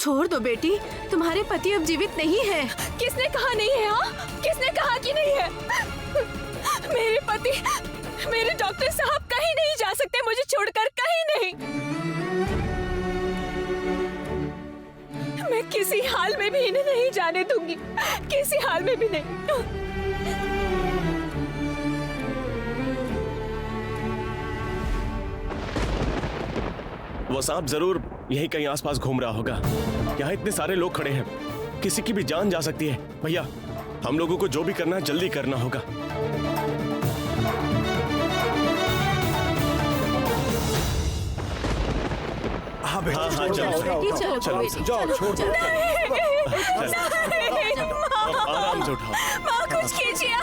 छोड़ दो बेटी, तुम्हारे पति अब जीवित नहीं है। किसने कहा नहीं है? हाँ, किसने कहा कि नहीं है? मेरे पति, मेरे डॉक्टर साहब कहीं नहीं जा सकते, मुझे छोड़कर कहीं नहीं। मैं किसी हाल में भी इन्हें नहीं जाने दूंगी, किसी हाल में भी नहीं। वो सांप जरूर यहीं कहीं आसपास घूम रहा होगा। यहाँ इतने सारे लोग खड़े हैं, किसी की भी जान जा सकती है। भैया, हम लोगों को जो भी करना है जल्दी करना होगा। हाँ बेटी, हाँ, चलो चलो, बेटी, चलो चलो, बेटी, जाओ, चलो, छोड़ दो। चलो। आराम से उठाओ। माँ कुछ कीजिए।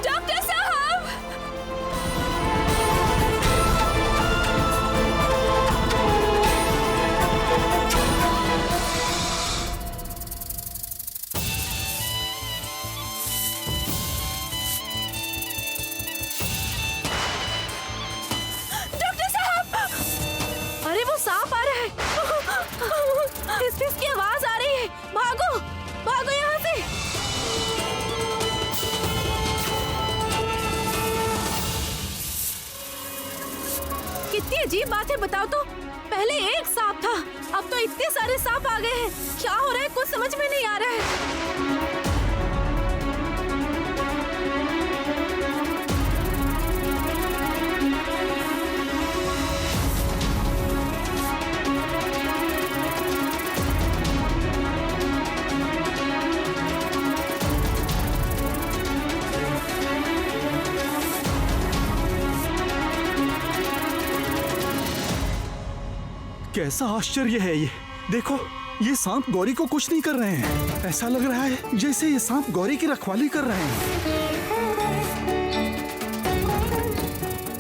डॉक्टर साहब, डॉक्टर साहब, अरे वो सांप आ रहा है। इसकी आवाज आ रही है। भागो, भागो यहाँ से। कितनी अजीब बात है, बताओ तो। पहले एक सांप था, अब तो इतने सारे सांप आ गए हैं। क्या हो रहा है, कुछ समझ में नहीं आ रहा है। कैसा आश्चर्य है ये। देखो, ये सांप गौरी को कुछ नहीं कर रहे हैं। ऐसा लग रहा है जैसे ये सांप गौरी की रखवाली कर रहे हैं।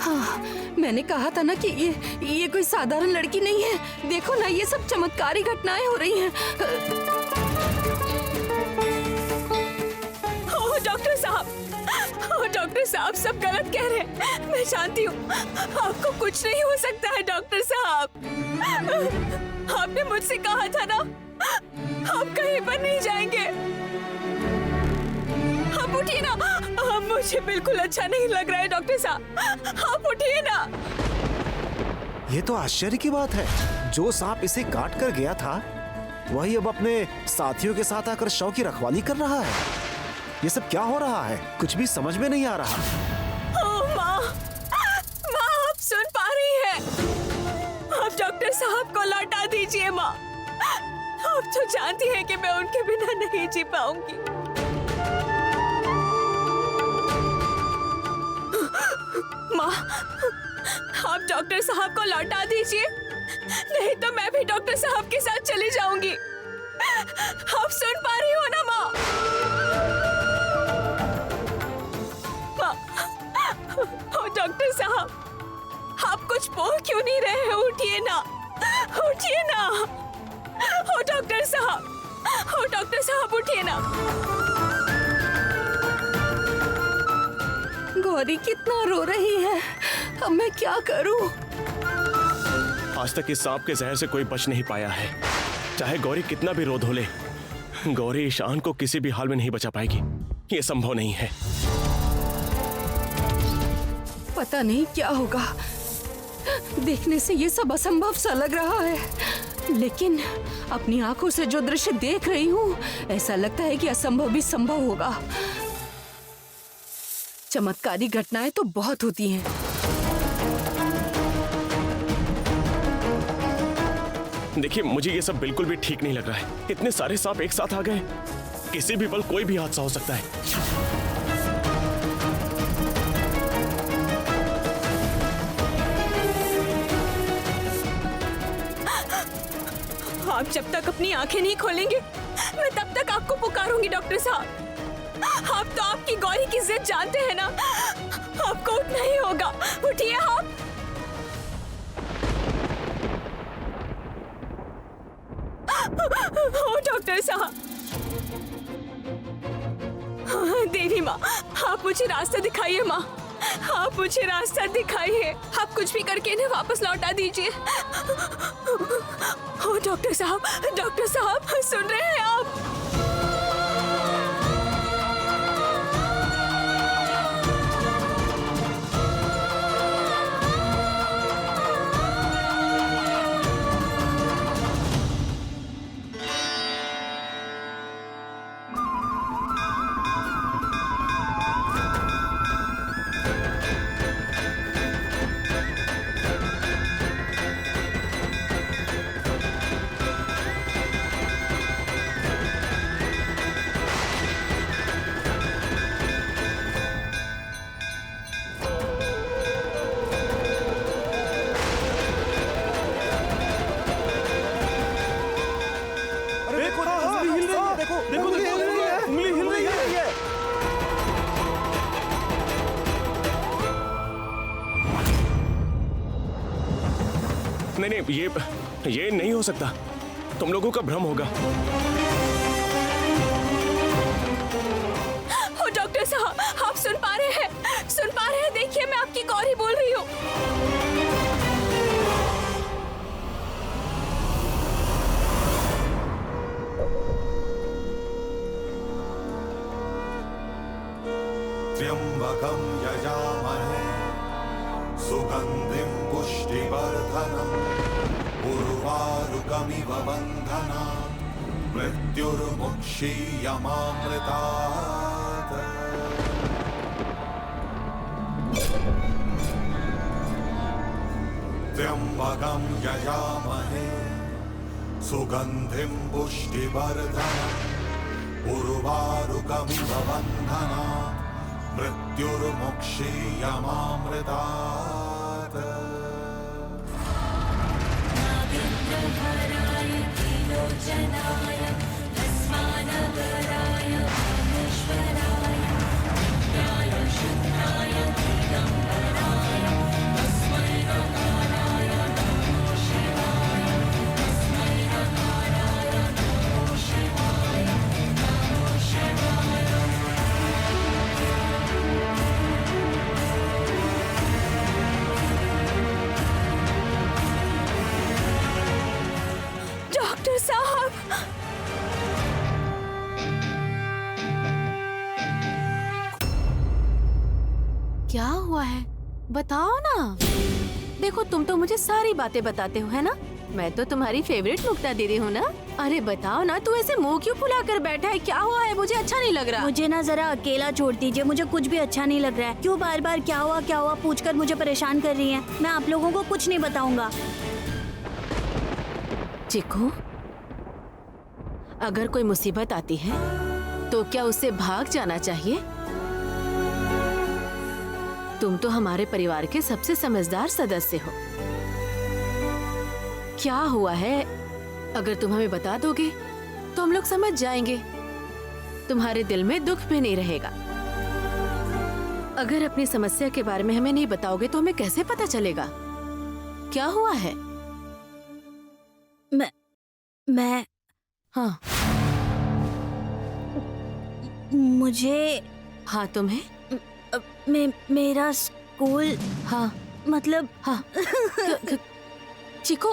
हाँ, मैंने कहा था ना कि ये कोई साधारण लड़की नहीं है। देखो ना, ये सब चमत्कारी घटनाएं हो रही हैं। ओह डॉक्टर साहब, ओह डॉक्टर साहब, सब गलत कह रहे हैं। मैं जानती हूँ आपको कुछ नहीं हो सकता है डॉक्टर साहब। आपने मुझसे कहा था ना, आप कहीं पर नहीं जाएंगे। आप उठिए ना, मुझे बिल्कुल अच्छा नहीं लग रहा है डॉक्टर साहब, आप उठिए ना। ये तो आश्चर्य की बात है। जो सांप इसे काट कर गया था, वही अब अपने साथियों के साथ आकर शव की रखवाली कर रहा है। ये सब क्या हो रहा है, कुछ भी समझ में नहीं आ रहा। ओह माँ, माँ आप सुन पा रही हैं? आप डॉक्टर साहब को लौटा दीजिए माँ। आप तो जानती हैं कि मैं उनके बिना नहीं जी पाऊंगी। माँ, आप डॉक्टर साहब को लौटा दीजिए, नहीं तो मैं भी डॉक्टर साहब के साथ चली जाऊंगी। आप सुन पा रही हो ना माँ? ओ डॉक्टर साहब, आप कुछ बोल क्यों नहीं रहे हैं? उठिए ना, उठिए ना। ओ डॉक्टर साहब, ओ डॉक्टर साहब, उठिए ना। गौरी कितना रो रही है, अब मैं क्या करूं? आज तक इस सांप के जहर से कोई बच नहीं पाया है। चाहे गौरी कितना भी रो धोले, गौरी ईशान को किसी भी हाल में नहीं बचा पाएगी। ये संभव नहीं है। पता नहीं क्या होगा, देखने से ये सब असंभव सा लग रहा है, लेकिन अपनी आंखों से जो दृश्य देख रही हूँ, ऐसा लगता है कि असंभव भी संभव होगा। चमत्कारी घटनाएं तो बहुत होती हैं। देखिए, मुझे ये सब बिल्कुल भी ठीक नहीं लग रहा है। इतने सारे सांप एक साथ आ गए, किसी भी पल कोई भी हादसा हो सकता है। आप जब तक अपनी आंखें नहीं खोलेंगे, मैं तब तक आपको पुकारूंगी डॉक्टर साहब। आप तो आपकी गौरी की जिद जानते हैं ना, आपको उठना ही होगा। उठिए आप। ओ डॉक्टर साहब, देवी माँ, आप मुझे रास्ता दिखाइए माँ, आप मुझे रास्ता दिखाइए। आप कुछ भी करके इन्हें वापस लौटा दीजिए। ओ डॉक्टर साहब सुन रहे हैं आप? नहीं, ये नहीं हो सकता। तुम लोगों का भ्रम होगा। ओ डॉक्टर साहब, आप सुन पा रहे हैं? देखिए, मैं आपकी गौरी बोल रही हूँ। त्र्यंबकं यजामहे सुगंधिं पुष्टिवर्धनम् उर्वारुकमिव बन्धनान् मृत्युर्मुक्षीयमामृतात्। त्र्यंबकं यजामहे सुगंधिं पुष्टिवर्धनम् उर्वारुकमिव बन्धनान् मृत्युर्मुक्षीयमामृतात्। नागेन्द्रहाराय त्रिलोचनाय भस्मानगराय महेश्वराय नित्याय शुद्धाय दिगम्बराय तस्मै नकाराय नमो शिवाय तस्मै नकाराय नमो शिवाय नमो शिवाय। डॉक्टर साहब, क्या हुआ है बताओ ना। देखो, तुम तो मुझे सारी बातें बताते हो, है ना? मैं तो तुम्हारी फेवरेट मुक्ता दीदी हूँ ना। अरे बताओ ना, तू ऐसे मुंह क्यों फुला कर बैठा है? क्या हुआ है? मुझे अच्छा नहीं लग रहा। मुझे ना जरा अकेला छोड़ दीजिए, मुझे कुछ भी अच्छा नहीं लग रहा है। क्यों बार बार क्या हुआ पूछकर मुझे परेशान कर रही हैं? मैं आप लोगों को कुछ नहीं बताऊंगा। चिकू, अगर कोई मुसीबत आती है तो क्या उससे भाग जाना चाहिए? तुम तो हमारे परिवार के सबसे समझदार सदस्य हो। क्या हुआ है? अगर तुम हमें बता दोगे तो हम लोग समझ जाएंगे। तुम्हारे दिल में दुख भी नहीं रहेगा। अगर अपनी समस्या के बारे में हमें नहीं बताओगे तो हमें कैसे पता चलेगा क्या हुआ है? मैं हाँ, मुझे हाँ तुम्हें, मेरा स्कूल, हाँ मतलब हाँ चिको,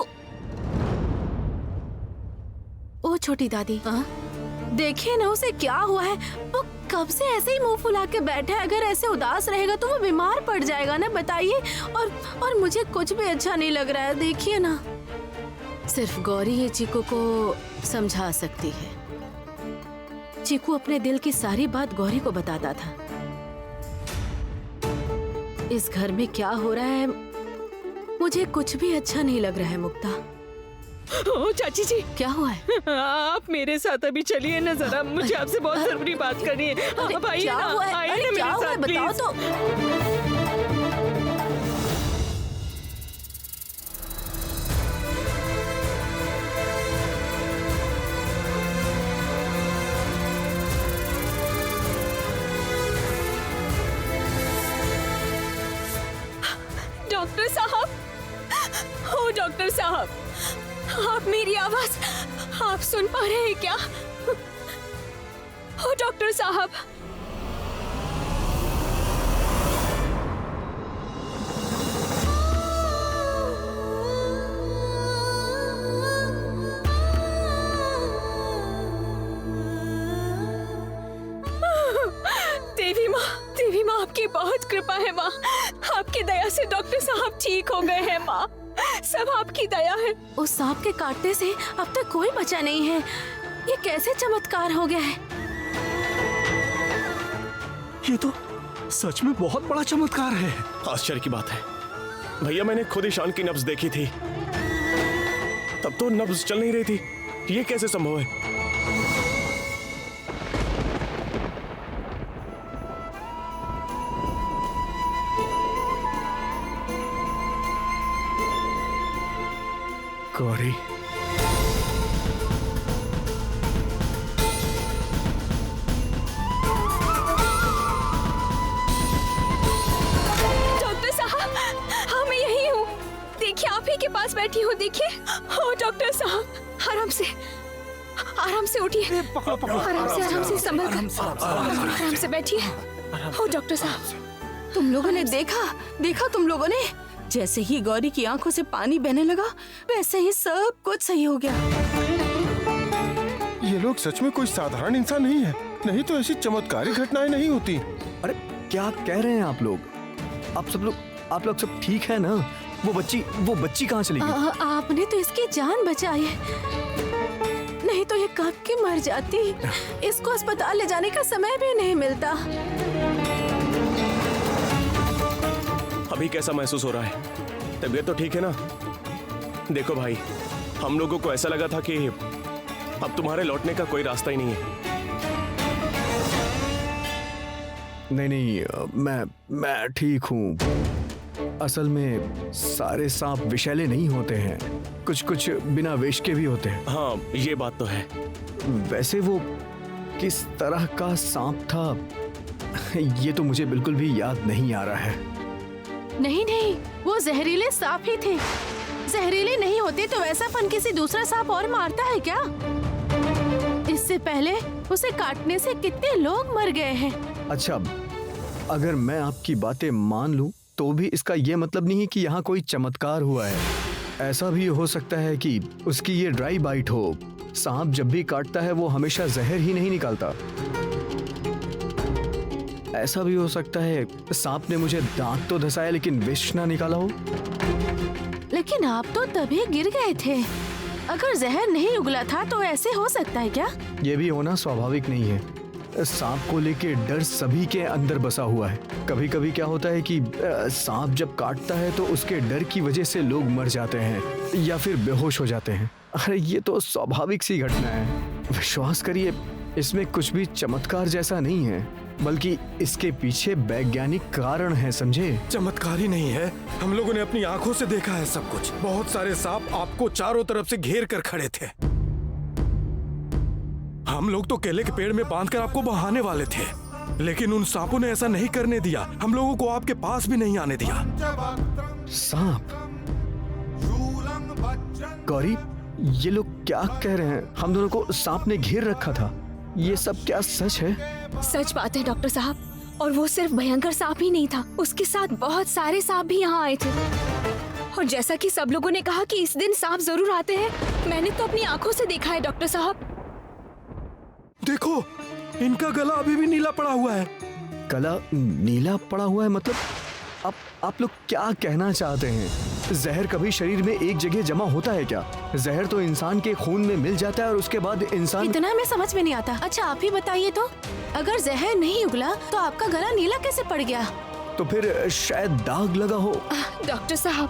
ओ छोटी दादी, हाँ देखिए ना उसे क्या हुआ है। वो कब से ऐसे ही मुंह फुला के बैठा है। अगर ऐसे उदास रहेगा तो वो बीमार पड़ जाएगा ना, बताइए। और मुझे कुछ भी अच्छा नहीं लग रहा है। देखिए ना, सिर्फ गौरी ही चीकू को समझा सकती है। चीकू अपने दिल की सारी बात गौरी को बताता था। इस घर में क्या हो रहा है मुझे कुछ भी अच्छा नहीं लग रहा है। मुक्ता, ओ चाची जी, क्या हुआ है? आप मेरे साथ अभी चलिए ना जरा, मुझे आपसे बहुत जरूरी बात करनी है। आप आइए क्या ना, हुआ है? आइए अरे ना क्या मेरे हुआ है? साथ बताओ प्लीज। तो। डॉक्टर साहब, ओ डॉक्टर साहब, आप मेरी आवाज आप सुन पा रहे हैं क्या? ओ डॉक्टर साहब, माँ आपकी बहुत कृपा है माँ। आपकी दया से डॉक्टर साहब ठीक हो गए हैं माँ। सब आपकी दया है। उस सांप के काटने से अब तक कोई बचा नहीं है। ये कैसे चमत्कार हो गया है? ये तो सच में बहुत बड़ा चमत्कार है। आश्चर्य की बात है भैया, मैंने खुद ईशान की नब्ज देखी थी, तब तो नब्ज चल नहीं रही थी। ये कैसे संभव है? गौरी, डॉक्टर साहब, हाँ मैं यही हूँ। देखिए आप ही के पास बैठी हूँ। देखिए। ओ डॉक्टर साहब, आराम से उठिए। आराम से संभल कर आराम से बैठिए। ओ डॉक्टर साहब, तुम लोगों ने देखा तुम लोगों ने? जैसे ही गौरी की आंखों से पानी बहने लगा वैसे ही सब कुछ सही हो गया। ये लोग सच में कोई साधारण इंसान नहीं है, नहीं तो ऐसी चमत्कारी घटनाएं नहीं होती। अरे क्या कह रहे हैं आप लोग? आप लोग सब ठीक है ना? वो बच्ची कहाँ चली गई? आपने तो इसकी जान बचाई है, नहीं तो ये कब की मर जाती। इसको अस्पताल ले जाने का समय भी नहीं मिलता। अभी कैसा महसूस हो रहा है? तबीयत तो ठीक है ना? देखो भाई, हम लोगों को ऐसा लगा था कि अब तुम्हारे लौटने का कोई रास्ता ही नहीं है। नहीं, मैं ठीक हूँ। असल में सारे सांप विषैले नहीं होते हैं, कुछ बिना विष के भी होते हैं। हाँ, ये बात तो है। वैसे वो किस तरह का सांप था ये तो मुझे बिल्कुल भी याद नहीं आ रहा है। नहीं, वो जहरीले सांप ही थे। जहरीले नहीं होते तो ऐसा फन किसी दूसरा सांप और मारता है क्या? इससे पहले उसे काटने से कितने लोग मर गए हैं। अच्छा, अगर मैं आपकी बातें मान लूं तो भी इसका ये मतलब नहीं कि यहाँ कोई चमत्कार हुआ है। ऐसा भी हो सकता है कि उसकी ये ड्राई बाइट हो। सांप जब भी काटता है वो हमेशा जहर ही नहीं निकालता। ऐसा भी हो सकता है सांप ने मुझे दांत तो धसाया लेकिन विष ना निकाला हो। लेकिन आप तो तभी गिर गए थे। अगर जहर नहीं उगला था तो ऐसे हो सकता है क्या? ये भी होना स्वाभाविक नहीं है। सांप को लेके डर सभी के अंदर बसा हुआ है। कभी कभी क्या होता है कि सांप जब काटता है तो उसके डर की वजह से लोग मर जाते हैं या फिर बेहोश हो जाते हैं। अरे ये तो स्वाभाविक सी घटना है। विश्वास करिए, इसमें कुछ भी चमत्कार जैसा नहीं है, बल्कि इसके पीछे वैज्ञानिक कारण है, समझे? चमत्कारी नहीं है, हम लोगों ने अपनी आंखों से देखा है सब कुछ। बहुत सारे सांप आपको चारों तरफ से घेर कर खड़े थे। हम लोग तो केले के पेड़ में बांधकर आपको बहाने वाले थे, लेकिन उन सांपों ने ऐसा नहीं करने दिया। हम लोगों को आपके पास भी नहीं आने दिया। सांप? गौरी, ये लोग क्या कह रहे हैं? हम दोनों को सांप ने घेर रखा था। ये सब क्या सच है? सच बात है डॉक्टर साहब। और वो सिर्फ भयंकर सांप ही नहीं था, उसके साथ बहुत सारे सांप भी यहाँ आए थे। और जैसा कि सब लोगों ने कहा कि इस दिन सांप जरूर आते हैं, मैंने तो अपनी आंखों से देखा है डॉक्टर साहब। देखो, इनका गला अभी भी नीला पड़ा हुआ है। गला नीला पड़ा हुआ है मतलब? आप लोग क्या कहना चाहते हैं? जहर कभी शरीर में एक जगह जमा होता है क्या? जहर तो इंसान के खून में मिल जाता है और उसके बाद इंसान... इतना में समझ में नहीं आता। अच्छा आप ही बताइए तो, अगर जहर नहीं उगला तो आपका गला नीला कैसे पड़ गया? तो फिर शायद दाग लगा हो। डॉक्टर साहब,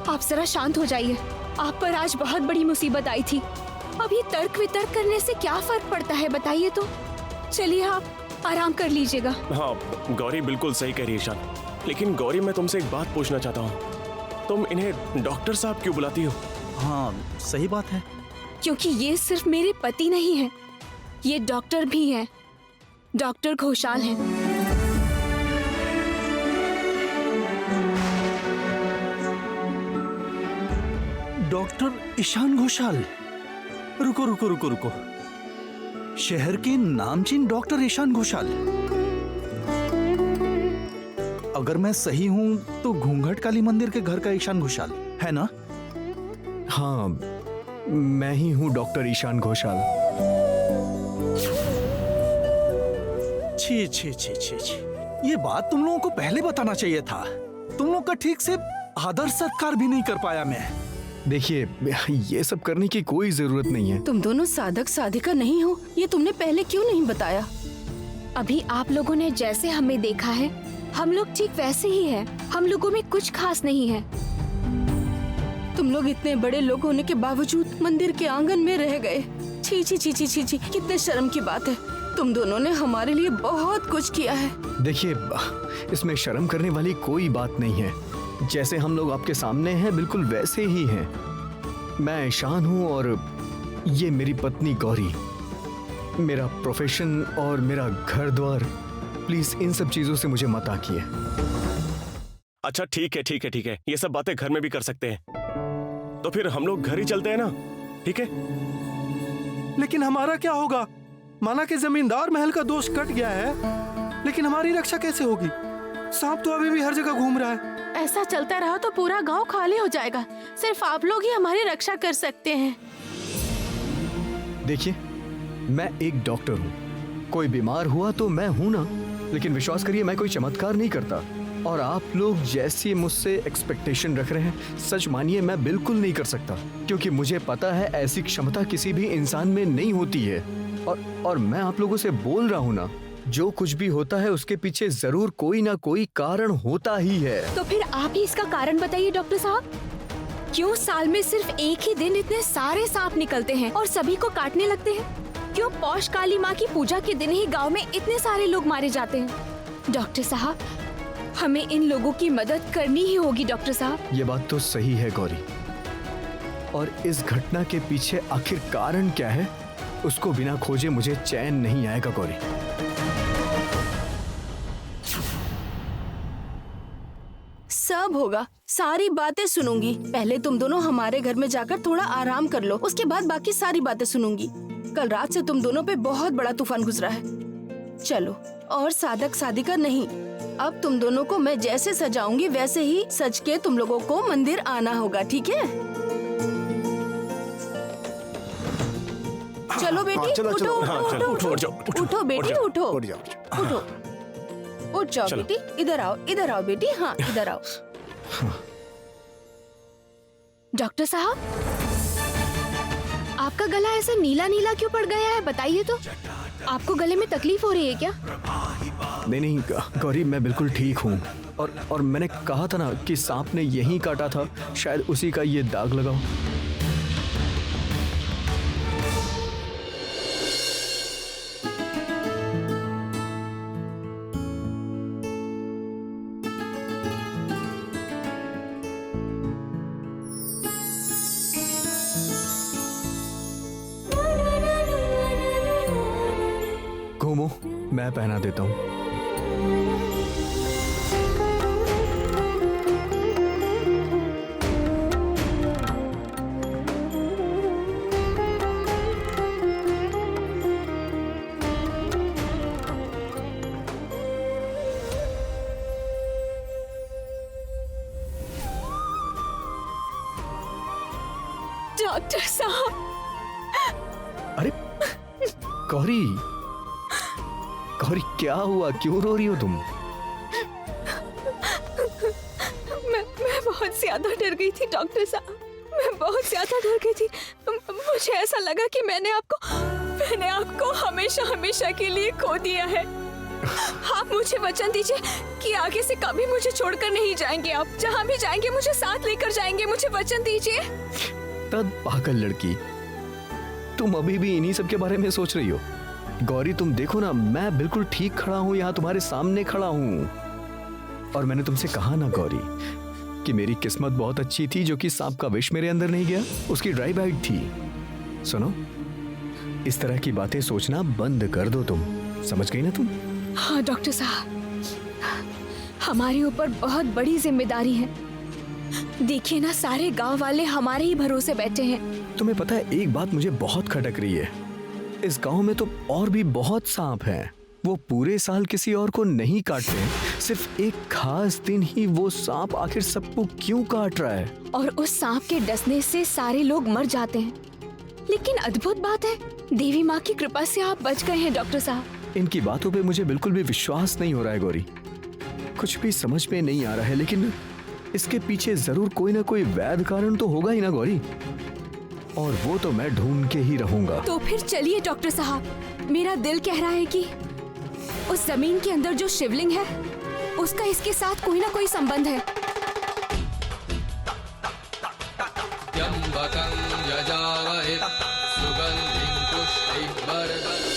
आप जरा शांत हो जाइए। आप पर आज बहुत बड़ी मुसीबत आई थी। अब ये तर्क वितर्क करने से क्या फर्क पड़ता है, बताइए तो। चलिए आप आराम कर लीजिएगा। हाँ, गौरी बिल्कुल सही कह रही है ईशान। लेकिन गौरी, मैं तुमसे एक बात पूछना चाहता हूँ, तुम इन्हें डॉक्टर साहब क्यों बुलाती हो? हाँ सही बात है। क्योंकि ये सिर्फ मेरे पति नहीं है, ये डॉक्टर भी हैं। डॉक्टर घोषाल हैं। डॉक्टर ईशान घोषाल? रुको। शहर के नामचीन डॉक्टर ईशान घोषाल। अगर मैं सही हूँ तो घूंघट काली मंदिर के घर का ईशान घोषाल है ना? हाँ, मैं ही हूँ डॉक्टर ईशान घोषाल। छी। ये बात तुम लोगों को पहले बताना चाहिए था। तुम लोग का ठीक से आदर सत्कार भी नहीं कर पाया मैं। देखिए, ये सब करने की कोई जरूरत नहीं है। तुम दोनों साधक साधिका नहीं हो, ये तुमने पहले क्यों नहीं बताया? अभी आप लोगों ने जैसे हमें देखा है, हम लोग ठीक वैसे ही हैं। हम लोगों में कुछ खास नहीं है। तुम लोग इतने बड़े लोग होने के बावजूद मंदिर के आंगन में रह गए। छी छी छी छी छी छी, कितने शर्म की बात है। तुम दोनों ने हमारे लिए बहुत कुछ किया है। देखिए, इसमें शर्म करने वाली कोई बात नहीं है। जैसे हम लोग आपके सामने हैं बिल्कुल वैसे ही हैं। मैं ईशान हूँ और ये मेरी पत्नी गौरी। मेरा प्रोफेशन और मेरा घर द्वार, प्लीज इन सब चीजों से मुझे मत आकिए। अच्छा ठीक है ठीक है ठीक है, ये सब बातें घर में भी कर सकते हैं। तो फिर हम लोग घर ही चलते हैं ना, ठीक है? लेकिन हमारा क्या होगा? माना कि जमींदार महल का दोष कट गया है, लेकिन हमारी रक्षा कैसे होगी? सांप तो अभी भी हर जगह घूम रहा है। ऐसा चलता रहा तो पूरा गांव खाली हो जाएगा। सिर्फ आप लोग ही हमारी रक्षा कर सकते हैं। देखिए, मैं एक डॉक्टर हूँ। कोई बीमार हुआ तो मैं हूँ ना, लेकिन विश्वास करिए मैं कोई चमत्कार नहीं करता। और आप लोग जैसी मुझसे एक्सपेक्टेशन रख रहे हैं, सच मानिए मैं बिल्कुल नहीं कर सकता, क्योंकि मुझे पता है ऐसी क्षमता किसी भी इंसान में नहीं होती है। और मैं आप लोगों से बोल रहा हूँ ना, जो कुछ भी होता है उसके पीछे जरूर कोई ना कोई कारण होता ही है। तो फिर आप ही इसका कारण बताइए डॉक्टर साहब। क्यों साल में सिर्फ एक ही दिन इतने सारे सांप निकलते हैं और सभी को काटने लगते हैं? क्यों पौष काली माँ की पूजा के दिन ही गांव में इतने सारे लोग मारे जाते हैं? डॉक्टर साहब, हमें इन लोगों की मदद करनी ही होगी डॉक्टर साहब। ये बात तो सही है गौरी, और इस घटना के पीछे आखिर कारण क्या है उसको बिना खोजे मुझे चैन नहीं आएगा गौरी। सब होगा, सारी बातें सुनूंगी। पहले तुम दोनों हमारे घर में जाकर थोड़ा आराम कर लो, उसके बाद बाकी सारी बातें सुनूंगी। कल रात से तुम दोनों पे बहुत बड़ा तूफान गुजरा है। चलो, और साधक साधिका नहीं, अब तुम दोनों को मैं जैसे सजाऊंगी वैसे ही सज के तुम लोगों को मंदिर आना होगा, ठीक है? चलो बेटी, चलो, उठो चलो। उठो हाँ, चलो, उठो उठ उठो जाओ, उठो बेटी, उठो उठ जाओ। उठो, उठ जाओ चलो। बेटी। इधर आओ बेटी। हाँ, इधर आओ। डॉक्टर साहब, आपका गला ऐसा नीला नीला क्यों पड़ गया है? बताइए तो। आपको गले में तकलीफ हो रही है क्या? नहीं गौरी, मैं बिल्कुल ठीक हूँ। और मैंने कहा था ना कि सांप ने यहीं काटा था, शायद उसी का ये दाग लगाओ। घूमो, मैं पहना देता हूँ। डॉक्टर साहब, अरे गौरी, गौरी क्या हुआ? क्यों रो रही हो तुम? मैं बहुत ज्यादा डर गई थी डॉक्टर साहब। मैं बहुत ज्यादा डर गई थी। मुझे ऐसा लगा कि मैंने आपको हमेशा हमेशा के लिए खो दिया है। आप मुझे वचन दीजिए कि आगे से कभी मुझे छोड़कर नहीं जाएंगे। आप जहाँ भी जाएंगे मुझे साथ लेकर जाएंगे। मुझे वचन दीजिए। तब पागल लड़की, तुम अभी भी इन्हीं सब के बारे में सोच रही हो? गौरी तुम देखो ना, मैं बिल्कुल ठीक खड़ा हूँ, यहाँ तुम्हारे सामने खड़ा हूँ। और मैंने तुमसे कहा ना गौरी कि मेरी किस्मत बहुत अच्छी थी जो कि सांप का विष मेरे अंदर नहीं गया, उसकी ड्राई बाइट थी। सुनो, इस तरह की बातें सोचना बंद कर दो तुम, समझ गई ना तुम? हाँ डॉक्टर साहब, हमारे ऊपर बहुत बड़ी जिम्मेदारी है। देखिए ना, सारे गांव वाले हमारे ही भरोसे बैठे हैं। तुम्हें पता है, एक बात मुझे बहुत खटक रही है। इस गांव में तो और भी बहुत सांप हैं। वो पूरे साल किसी और को नहीं काटते, सिर्फ एक खास दिन ही वो सांप आखिर सबको क्यों काट रहा है? और उस सांप के डसने से सारे लोग मर जाते हैं। लेकिन अद्भुत बात है, देवी माँ की कृपा से आप बच गए हैं डॉक्टर साहब। इनकी बातों पे मुझे बिल्कुल भी विश्वास नहीं हो रहा है गौरी। कुछ भी समझ में नहीं आ रहा है, लेकिन इसके पीछे जरूर कोई ना कोई वैध कारण तो होगा ही ना गौरी, और वो तो मैं ढूंढ के ही रहूंगा। तो फिर चलिए डॉक्टर साहब, मेरा दिल कह रहा है कि उस जमीन के अंदर जो शिवलिंग है उसका इसके साथ कोई ना कोई संबंध है। त्र्यंबकं यजामहे सुगंधिं पुष्टिवर्धनम्।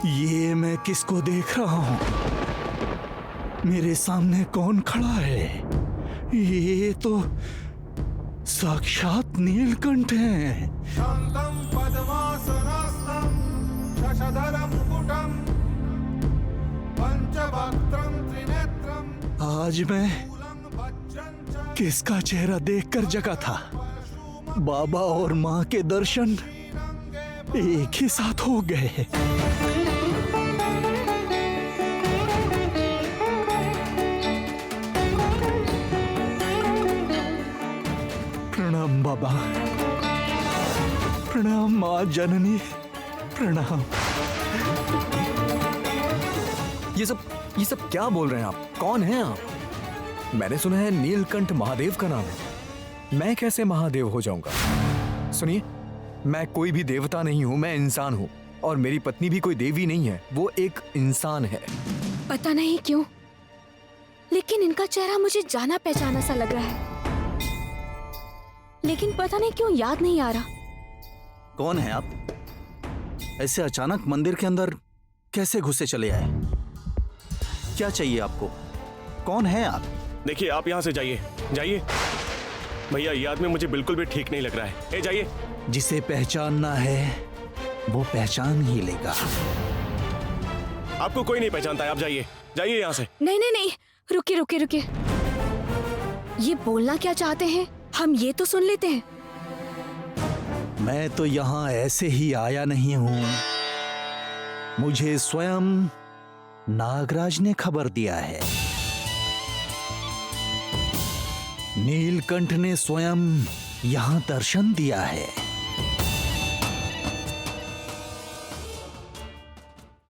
ये मैं किसको देख रहा हूँ? मेरे सामने कौन खड़ा है? ये तो साक्षात नीलकंठ हैं। शान्तं पद्मासनस्थं शशधरं मुकुटं पंचवक्त्रं त्रिनेत्रं। आज मैं किसका चेहरा देखकर जगा था? बाबा और माँ के दर्शन एक ही साथ हो गए। प्रणाम बाबा, प्रणाम माँ जननी, प्रणाम। ये सब क्या बोल रहे हैं आप? कौन हैं आप? मैंने सुना है नीलकंठ महादेव का नाम है। मैं कैसे महादेव हो जाऊंगा? सुनिए, मैं कोई भी देवता नहीं हूँ, मैं इंसान हूँ, और मेरी पत्नी भी कोई देवी नहीं है, वो एक इंसान है। पता नहीं क्यों, लेकिन इनका चेहरा मुझे जाना पहचाना सा लग रहा है, लेकिन पता नहीं क्यों याद नहीं आ रहा। कौन है आप? ऐसे अचानक मंदिर के अंदर कैसे घुसे चले आए? क्या चाहिए आपको? कौन है आप? देखिए, आप यहाँ से जाइए, जाइए भैया, ये आदमी मुझे बिल्कुल भी ठीक नहीं लग रहा है। ए जाइए। जिसे पहचानना है वो पहचान ही लेगा। आपको कोई नहीं पहचानता है, आप जाइए, जाइए यहाँ से। नहीं नहीं नहीं, रुकिए रुकिए रुकिए, ये बोलना क्या चाहते हैं हम ये तो सुन लेते हैं। मैं तो यहाँ ऐसे ही आया नहीं हूँ, मुझे स्वयं नागराज ने खबर दिया है। नीलकंठ ने स्वयं यहाँ दर्शन दिया है।